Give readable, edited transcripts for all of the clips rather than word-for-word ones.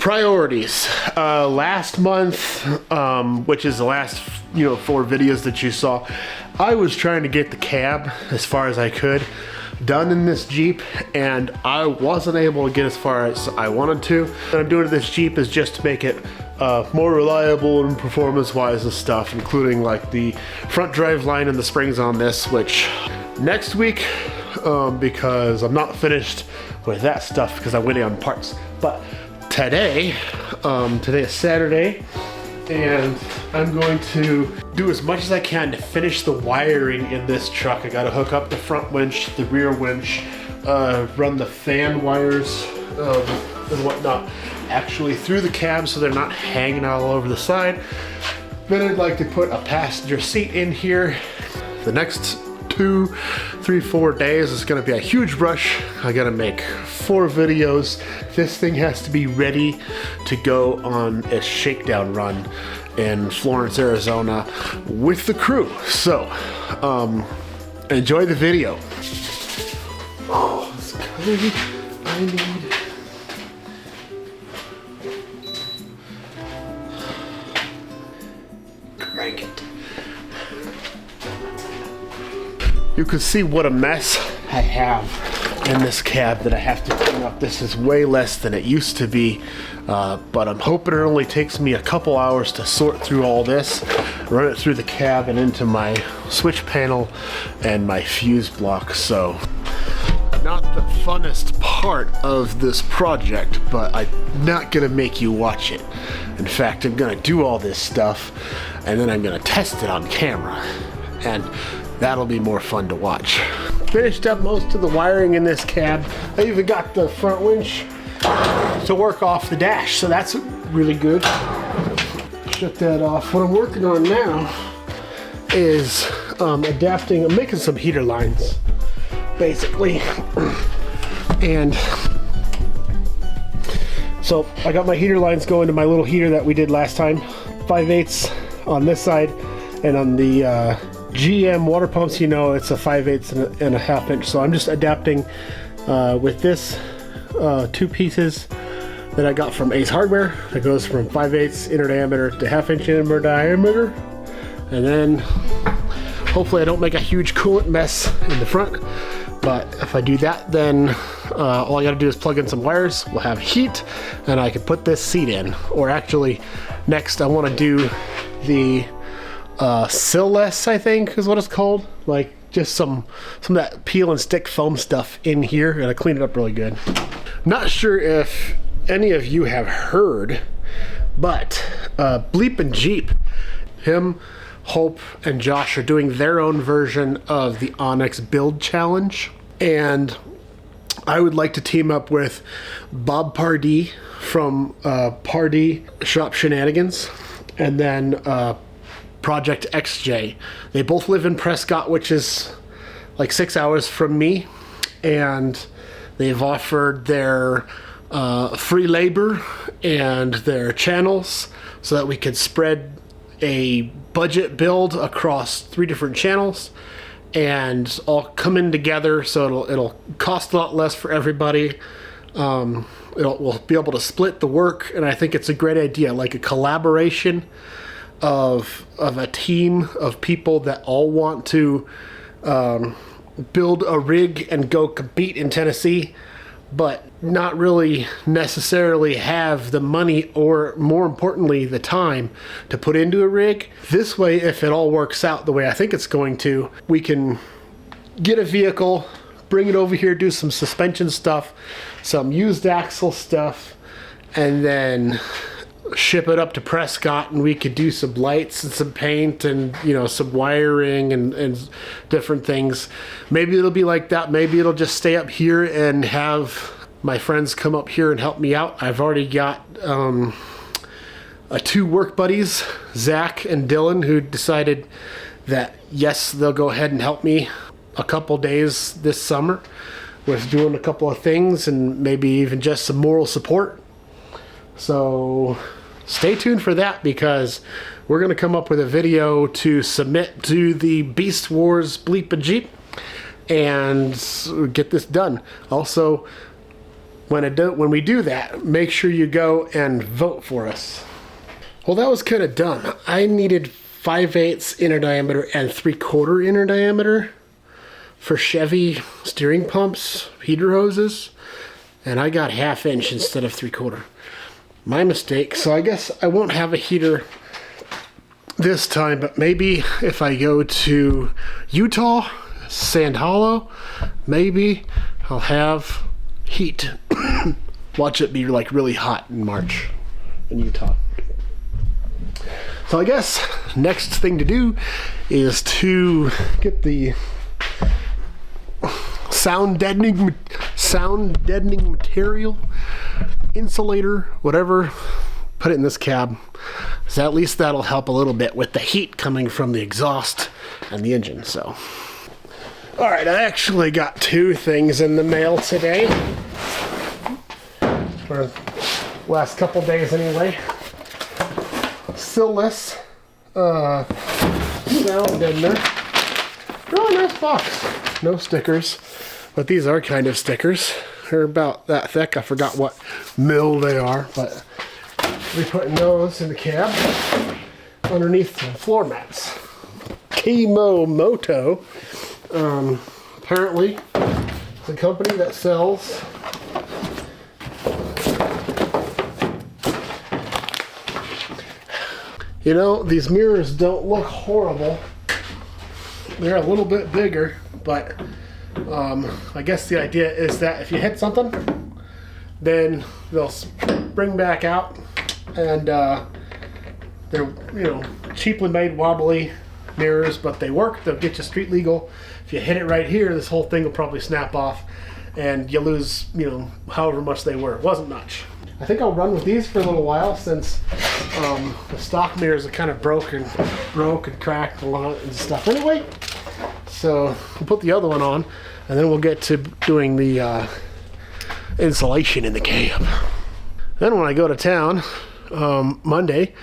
Priorities. Last month, which is the last 4 videos that you saw, I was trying to get the cab as far as I could done in this Jeep, and I wasn't able to get as far as I wanted to. What I'm doing to this Jeep is just to make it more reliable and performance wise and stuff, including like the front drive line and the springs on this, which next week, because I'm not finished with that stuff because I'm waiting on parts. But today is Saturday, and I'm going to do as much as I can to finish the wiring in this truck. I gotta hook up the front winch, the rear winch, run the fan wires and whatnot actually through the cab so they're not hanging all over the side. Then I'd like to put a passenger seat in here. The next 2, 3, 4 days is gonna be a huge rush. I gotta make 4 videos. This thing has to be ready to go on a shakedown run in Florence, Arizona with the crew. So, enjoy the video. Oh, it's good. I need... crank it. You can see what a mess I have in this cab that I have to clean up. This is way less than it used to be, but I'm hoping it only takes me a couple hours to sort through all this, run it through the cab and into my switch panel and my fuse block. So, not the funnest part of this project, but I'm not gonna make you watch it. In fact, I'm gonna do all this stuff and then I'm gonna test it on camera, and that'll be more fun to watch. Finished up most of the wiring in this cab. I even got the front winch to work off the dash, so that's really good. Shut that off. What I'm working on now is adapting. I'm making some heater lines, basically. And so I got my heater lines going to my little heater that we did last time. 5/8 on this side, and on the GM water pumps, it's a 5/8 and a half inch. So I'm just adapting with this 2 pieces that I got from Ace Hardware. It goes from 5/8 inner diameter to 1/2 inch inner diameter, and then hopefully I don't make a huge coolant mess in the front. But if I do that, then all I gotta do is plug in some wires. We'll have heat, and I can put this seat in. Or actually, next I want to do the sill-less, I think is what it's called. Like just some of that peel and stick foam stuff in here, and I clean it up really good. Not sure if any of you have heard, but Bleep and Jeep, him, Hope, and Josh are doing their own version of the Onyx Build Challenge, and I would like to team up with Bob Pardee from Pardee Shop Shenanigans, and then Project XJ. They both live in Prescott, which is like 6 hours from me, and they've offered their free labor and their channels so that we could spread a budget build across 3 different channels and all come in together, so it'll cost a lot less for everybody. We'll be able to split the work, and I think it's a great idea, like a collaboration of a team of people that all want to build a rig and go compete in Tennessee, but not really necessarily have the money, or more importantly the time, to put into a rig. This way, if it all works out the way I think it's going to, we can get a vehicle, bring it over here, do some suspension stuff, some used axle stuff, and then ship it up to Prescott, and we could do some lights and some paint and some wiring and different things. Maybe it'll be like that. Maybe it'll just stay up here and have my friends come up here and help me out. I've already got 2 work buddies, Zach and Dylan, who decided that yes, they'll go ahead and help me a couple days this summer with doing a couple of things, and maybe even just some moral support. So stay tuned for that, because we're going to come up with a video to submit to the Beast Wars Bleep and Jeep and get this done. Also, when we do that, make sure you go and vote for us. Well, that was kind of dumb. I needed 5/8 inner diameter and 3/4 inner diameter for Chevy steering pumps, heater hoses, and I got 1/2 inch instead of 3/4. My mistake. So I guess I won't have a heater this time, but maybe if I go to Utah, Sand Hollow, maybe I'll have heat. Watch it be like really hot in March in Utah. So I guess next thing to do is to get the sound deadening material, insulator, whatever, put it in this cab. So at least that'll help a little bit with the heat coming from the exhaust and the engine. So, all right, I actually got 2 things in the mail today, for the last couple days anyway. Sillless sound deadener. Really nice box. No stickers, but these are kind of stickers. They're about that thick. I forgot what mil they are, but we're putting those in the cab underneath the floor mats. Moto. Apparently, it's a company that sells you know, these mirrors don't look horrible. They're a little bit bigger, but I guess the idea is that if you hit something, then they'll spring back out, and they're, you know, cheaply made wobbly mirrors, but they work. They'll get you street legal. If you hit it right here, this whole thing will probably snap off, and you lose, you know, however much they were. It wasn't much. I think I'll run with these for a little while, since the stock mirrors are kind of broke and cracked a lot and stuff anyway. So we'll put the other one on, and then we'll get to doing the insulation in the cab. Then when I go to town Monday,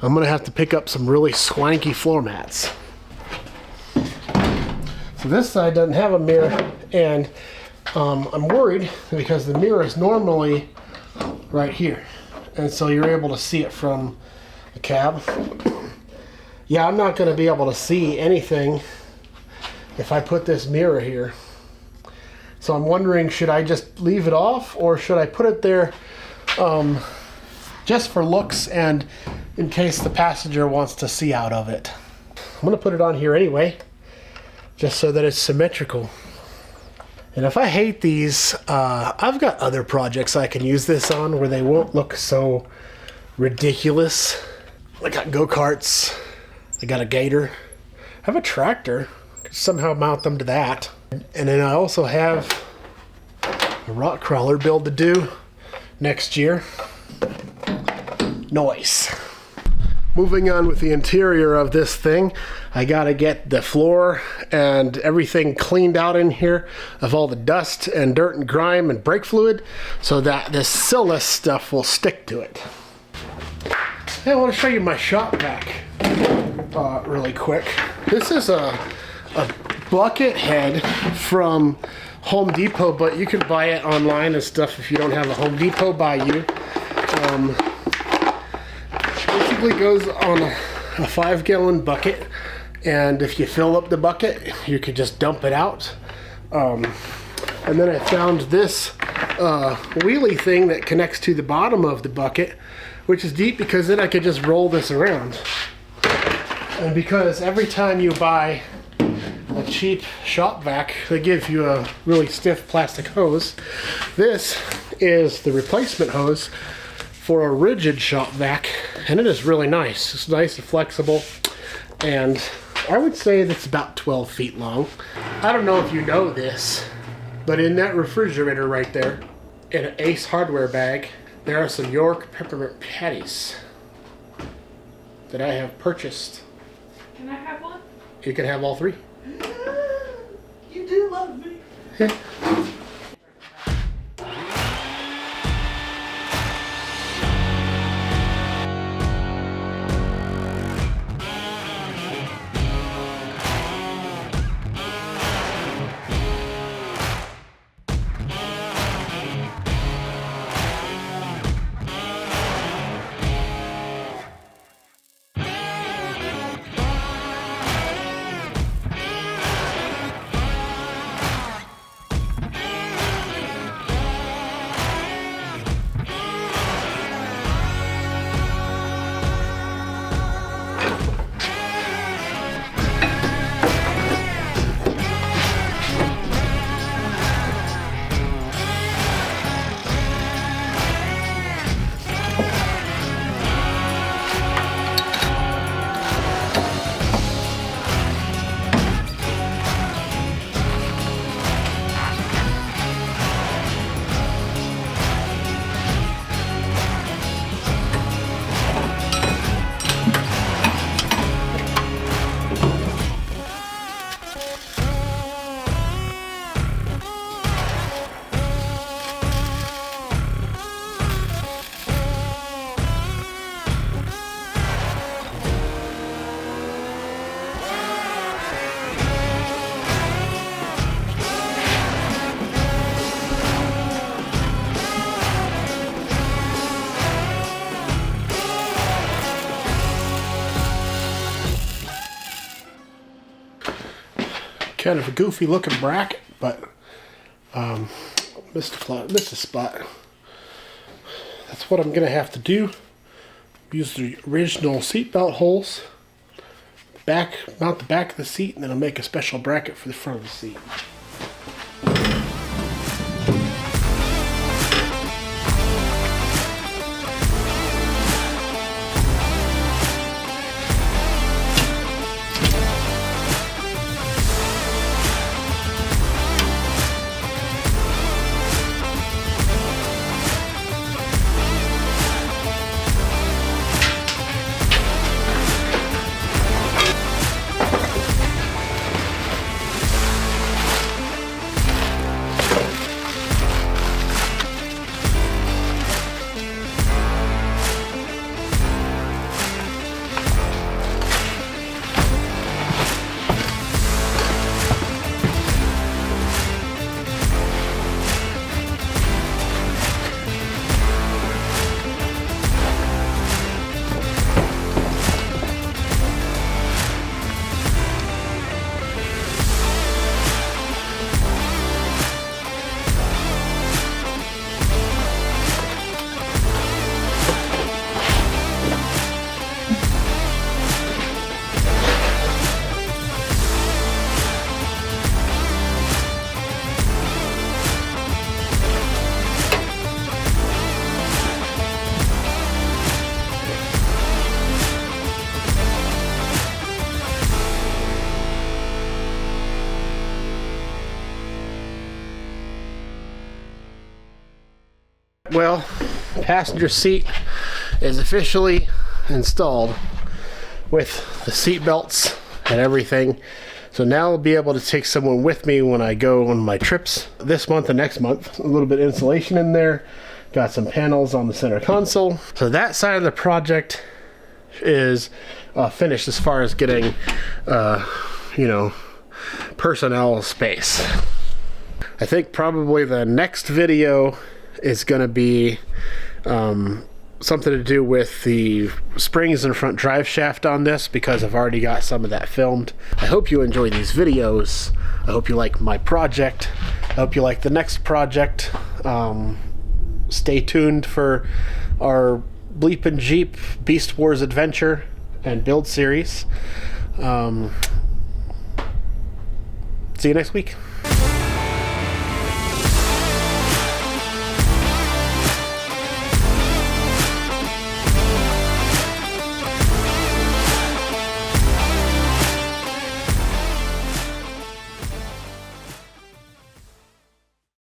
I'm gonna have to pick up some really swanky floor mats. So this side doesn't have a mirror, and I'm worried because the mirror is normally right here, and so you're able to see it from the cab. Yeah, I'm not going to be able to see anything if I put this mirror here. So I'm wondering, should I just leave it off, or should I put it there just for looks and in case the passenger wants to see out of it? I'm going to put it on here anyway, just so that it's symmetrical. And if I hate these, I've got other projects I can use this on where they won't look so ridiculous. I got go-karts, I got a gator, I have a tractor, could somehow mount them to that. And then I also have a rock crawler build to do next year. Nice. Moving on with the interior of this thing, I gotta get the floor and everything cleaned out in here of all the dust and dirt and grime and brake fluid, so that this sillless stuff will stick to it. Hey, I want to show you my shop vac really quick. This is a bucket head from Home Depot, but you can buy it online and stuff if you don't have a Home Depot by you. Basically goes on a 5-gallon bucket, and if you fill up the bucket, you could just dump it out. And then I found this wheelie thing that connects to the bottom of the bucket, which is deep because then I could just roll this around. And because every time you buy a cheap shop vac, they give you a really stiff plastic hose. This is the replacement hose for a rigid shop vac, and it is really nice. It's nice and flexible, and I would say that's about 12 feet long. I don't know if you know this, but in that refrigerator right there, in an Ace Hardware bag, there are some York peppermint patties that I have purchased. Can I have one? You can have all 3. You do love me. kind of a goofy looking bracket, but missed a spot. That's what I'm gonna have to do. Use the original seatbelt holes, mount the back of the seat, and then I'll make a special bracket for the front of the seat. Well, passenger seat is officially installed with the seat belts and everything. So now I'll be able to take someone with me when I go on my trips this month and next month. A little bit of insulation in there. Got some panels on the center console. So that side of the project is finished as far as getting, personnel space. I think probably the next video is going to be something to do with the springs and front drive shaft on this, because I've already got some of that filmed. I hope you enjoy these videos. I hope you like my project. I hope you like the next project. Stay tuned for our Bleepin' Jeep Beast Wars adventure and build series. See you next week.